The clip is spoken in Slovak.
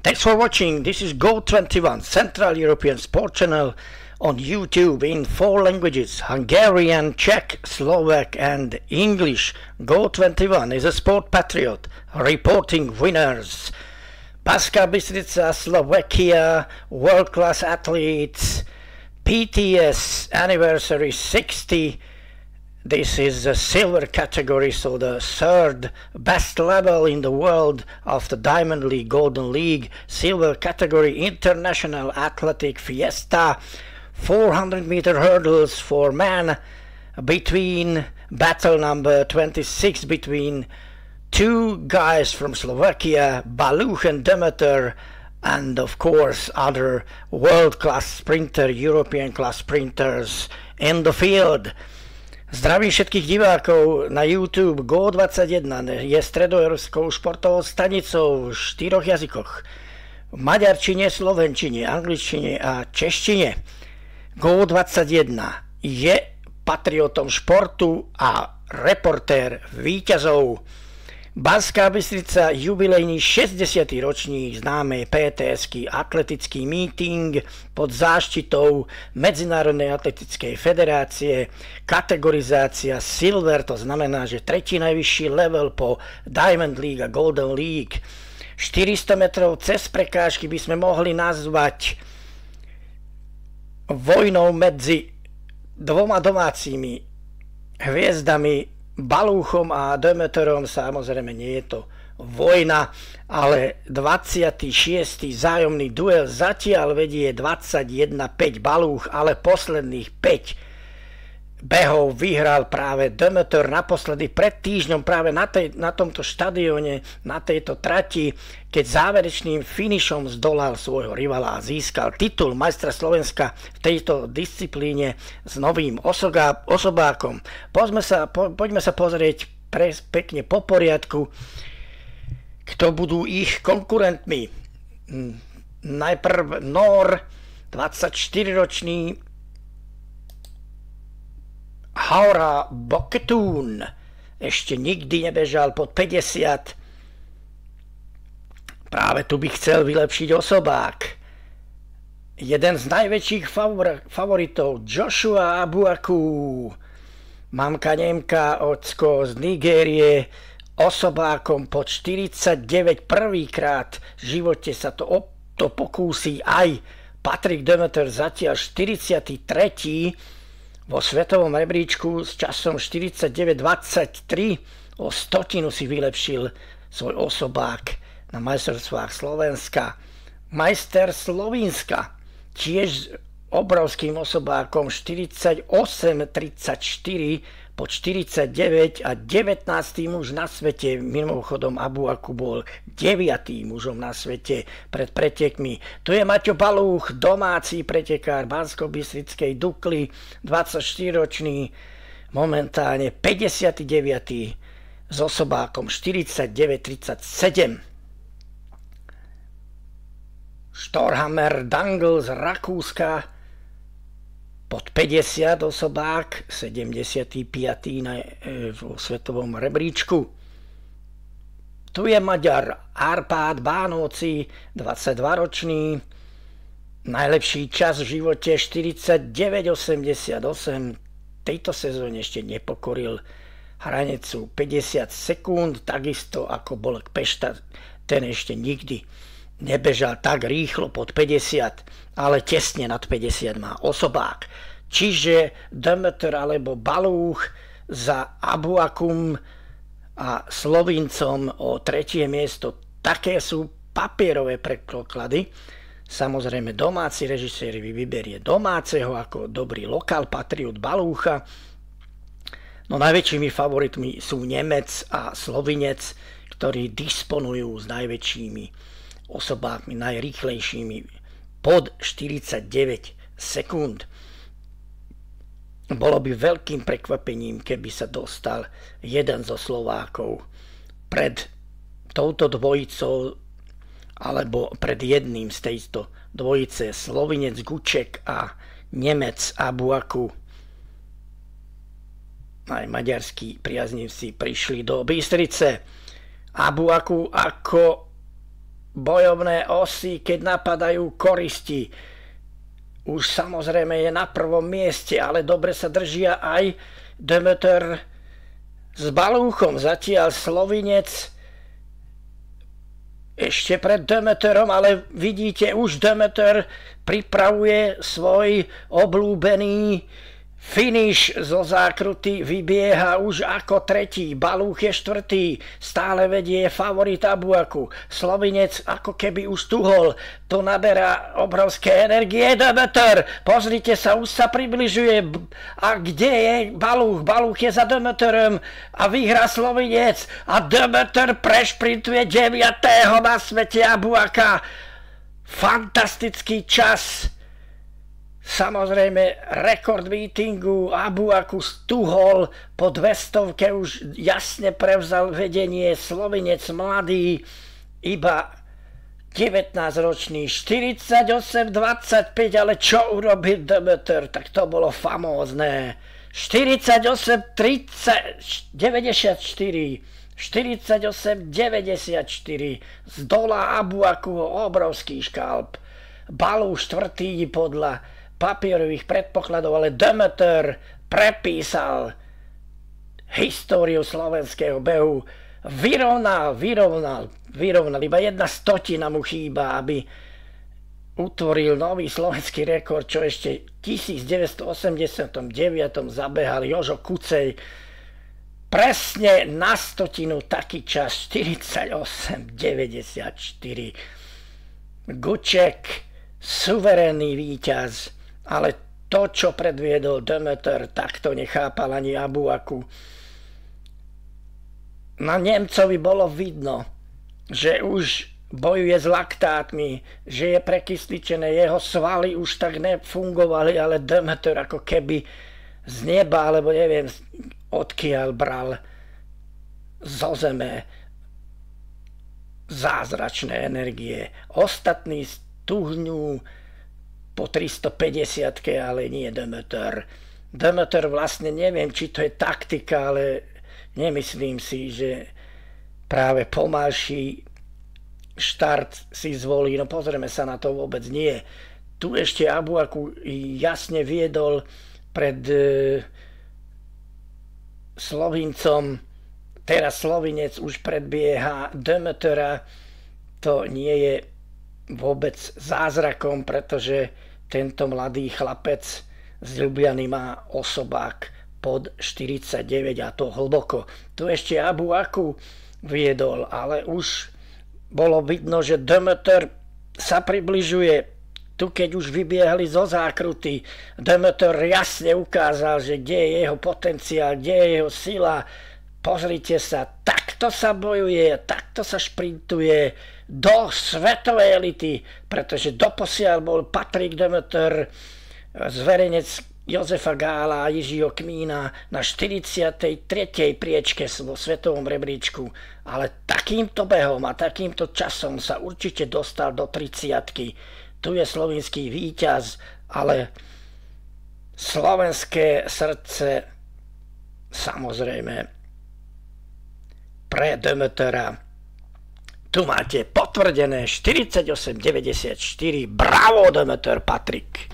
Thanks for watching. This is Go21, Central European Sport Channel on YouTube in 4 languages: Hungarian, Czech, Slovak and English. Go21 is a sport patriot reporting winners. Banská Bystrica, Slovakia, world-class athletes, PTS anniversary 60. This is the silver category, so the third best level in the world of the Diamond League, Golden League. Silver category, International Athletic Fiesta, 400-meter hurdles for men, between battle number 26 between two guys from Slovakia, Baluch and Demeter, and of course other world-class sprinter, European-class sprinters in the field. Zdravím všetkých divákov na YouTube. Go21 je stredoeurópskou športovou stanicou v 4 jazykoch. V maďarčine, slovenčine, angličtine a češtine. Go21 je patriotom športu a reportér víťazov. Banská Bystrica, jubilejný 60. ročník známej PTS-ky atletický meeting pod záštitou Medzinárodnej atletickej federácie, kategorizácia Silver, to znamená, že tretí najvyšší level po Diamond League a Golden League. 400 metrov cez prekážky by sme mohli nazvať vojnou medzi dvoma domácimi hviezdami, Balúchom a Demeterom. Samozrejme nie je to vojna, ale 26. vzájomný duel zatiaľ vedie 21-5 Balúch, ale posledných 5 behov vyhral práve Demeter, naposledy pred týždňom práve na tomto štadióne, na tejto trati, keď záverečným finišom zdolal svojho rivala a získal titul majstra Slovenska v tejto disciplíne s novým osobákom. Poďme sa pozrieť pekne po poriadku, kto budú ich konkurentmi. Najprv Nor, 24-ročný Haura Boketún, ešte nikdy nebežal pod 50. Práve tu by chcel vylepšiť osobák. Jeden z najväčších favoritov, Joshua Abuaku, mamka Nemka, ocko z Nigérie, osobákom pod 49, prvýkrát v živote sa to pokúsi aj Patrik Demeter, zatiaľ 43. vo svetovom rebríčku s časom 49,23, o stotinu si vylepšil svoj osobák na majstrovstvách Slovenska. Majster Slovinska tiež s obrovským osobákom 48,34 po 49 a 19. muž na svete. Mimochodom Abuaku bol 9. mužom na svete pred pretekmi. Tu je Maťo Balúch, domáci pretekár Banskobystrickej Dukly, 24-ročný, momentálne 59. s osobákom 49,37. Storhammer Dangl z Rakúska, pod 50 osobák, 75. vo svetovom rebríčku. Tu je Maďar Árpád Bánovci, 22-ročný, najlepší čas v živote 49,88. Tejto sezóne ešte nepokoril hranicu 50 sekúnd, takisto ako Bolek Pešta, ten ešte nikdy nebežal tak rýchlo pod 50, ale tesne nad 50 má osobák. Čiže Demeter alebo Balúch za Abuakum a Slovincom o 3. miesto. Také sú papierové predpoklady. Samozrejme domáci režisér vyberie domáceho ako dobrý lokál patriot Balúcha. No najväčšími favoritmi sú Nemec a Slovinec, ktorí disponujú s najväčšími osobákmi, najrýchlejšími pod 49 sekúnd. Bolo by veľkým prekvapením, keby sa dostal jeden zo Slovákov pred touto dvojicou alebo pred jedným z tejto dvojice, Slovinec Guček a Nemec Abuaku. Aj maďarskí priaznivci prišli do Bystrice. Abuaku ako bojovné osy, keď napadajú koristi. Už samozrejme je na prvom mieste, ale dobre sa držia aj Demeter s Balúchom. Zatiaľ Slovinec ešte pred Demeterom, ale vidíte, už Demeter pripravuje svoj obľúbený finish zo zákruty, vybieha už ako tretí, Balúch je štvrtý, stále vedie favorit Abuaku. Slovinec ako keby už tuhol, to naberá obrovské energie. Demeter, pozrite sa, už sa približuje. A kde je Balúch? Balúch je za Demeterom a vyhrá Slovinec a Demeter prešprintuje 9. na svete Abuaka. Fantastický čas. Samozrejme, rekord meetingu Abuaku stuhol, po 200 už jasne prevzal vedenie. Slovinec mladý, iba 19-ročný, 48-25, ale čo urobil Demeter, tak to bolo famózne. 48-30, 94, 48-94, z dola Abuaku obrovský škalp. Balú štvrtý podľa papierových predpokladov, ale Demeter prepísal históriu slovenského behu. Vyrovnal. Iba 1/100 mu chýba, aby utvoril nový slovenský rekord, čo ešte v 1989 zabehal Jožo Kucej. Presne na 100 taký čas, 48,94. Guček, suverénny víťaz. Ale to, čo predviedol Demeter, tak to nechápal ani Abuaku. Na Nemcovi bolo vidno, že už bojuje s laktátmi, že je prekysličené, jeho svaly už tak nefungovali, ale Demeter ako keby z neba, alebo neviem odkiaľ bral zo zeme zázračné energie. Ostatní stuhnú po 350-ke, ale nie Demeter. Demeter vlastne neviem, či to je taktika, ale nemyslím si, že práve pomalší štart si zvolí. No pozrieme sa na to, vôbec nie. Tu ešte Abuaku jasne viedol pred Slovincom. Teraz Slovinec už predbieha Demetera. To nie je vôbec zázrakom, pretože tento mladý chlapec z Ljubljany má osobák pod 49 a to hlboko. Tu ešte Abuaku viedol, ale už bolo vidno, že Demeter sa približuje. Tu keď už vybiehali zo zákruty, Demeter jasne ukázal, že kde je jeho potenciál, kde je jeho sila. Pozrite sa, takto sa bojuje, takto sa šprintuje do svetovej elity, pretože doposiaľ bol Patrik Demeter, zverenec Jozefa Gála a Jiřího Kmína na 43. priečke vo svetovom rebríčku, ale takýmto behom a takýmto časom sa určite dostal do 30-ky. Tu je slovinský víťaz, ale slovenské srdce samozrejme pre Demetera. Tu máte potvrdené 48,94. Bravo Demeter, Patrik.